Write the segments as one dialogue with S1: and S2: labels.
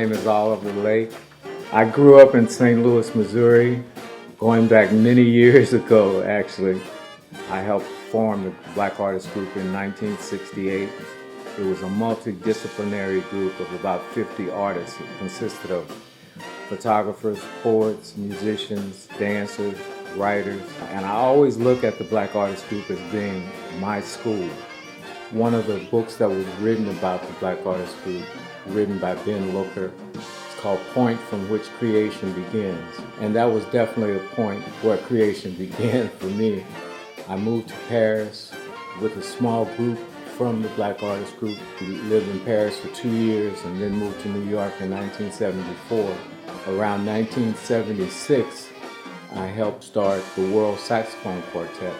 S1: name is Oliver Lake. I grew up in St. Louis, Missouri, going back many years ago, actually. I helped form the Black Artist Group in 1968. It was a multidisciplinary group of about 50 artists. It consisted of photographers, poets, musicians, dancers, writers. And I always look at the Black Artist Group as being my school. One of the books that was written about the Black Artist Group, written by Ben Looker, it's called Point from Which Creation Begins. And that was definitely a point where creation began for me. I moved to Paris with a small group from the Black Artist Group. We lived in Paris for 2 years and then moved to New York in 1974. Around 1976, I helped start the World Saxophone Quartet.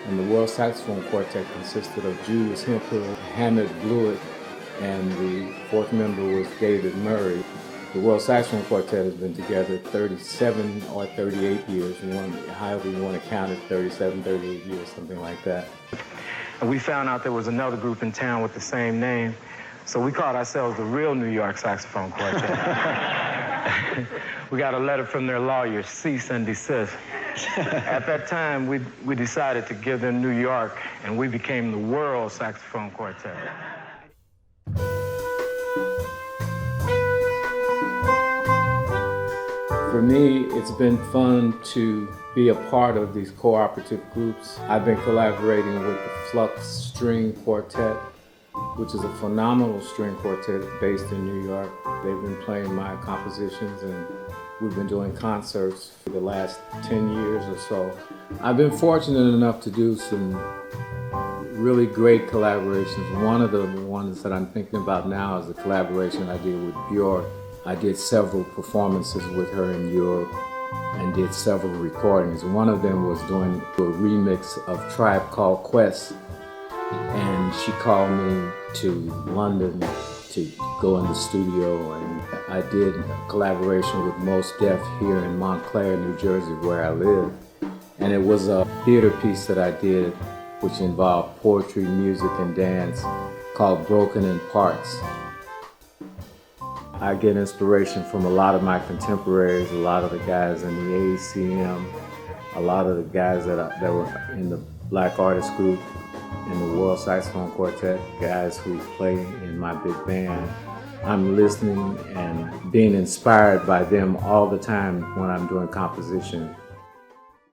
S1: And the World Saxophone Quartet consisted of Julius Hemphill, Hamid Blewett, and the fourth member was David Murray. The World Saxophone Quartet has been together 37 or 38 years, however you want to count it, 37, 38 years, something like that.
S2: And we found out there was another group in town with the same name, so we called ourselves the Real New York Saxophone Quartet. We got a letter from their lawyer, cease and desist. At that time, we decided to give them New York, and we became the World Saxophone Quartet.
S1: For me, it's been fun to be a part of these cooperative groups. I've been collaborating with the Flux String Quartet, which is a phenomenal string quartet based in New York. They've been playing my compositions and we've been doing concerts for the last 10 years or so. I've been fortunate enough to do some really great collaborations. One of the ones that I'm thinking about now is the collaboration I did with Bjork. I did several performances with her in Europe and did several recordings. One of them was doing a remix of Tribe Called Quest. And she called me to London to go in the studio, and I did a collaboration with Mos Def here in Montclair, New Jersey, where I live. And it was a theater piece that I did which involved poetry, music, and dance called Broken in Parts. I get inspiration from a lot of my contemporaries, a lot of the guys in the ACM, a lot of the guys that were in the Black Artist Group, in the World Saxophone Quartet, guys who play in my big band. I'm listening and being inspired by them all the time when I'm doing composition.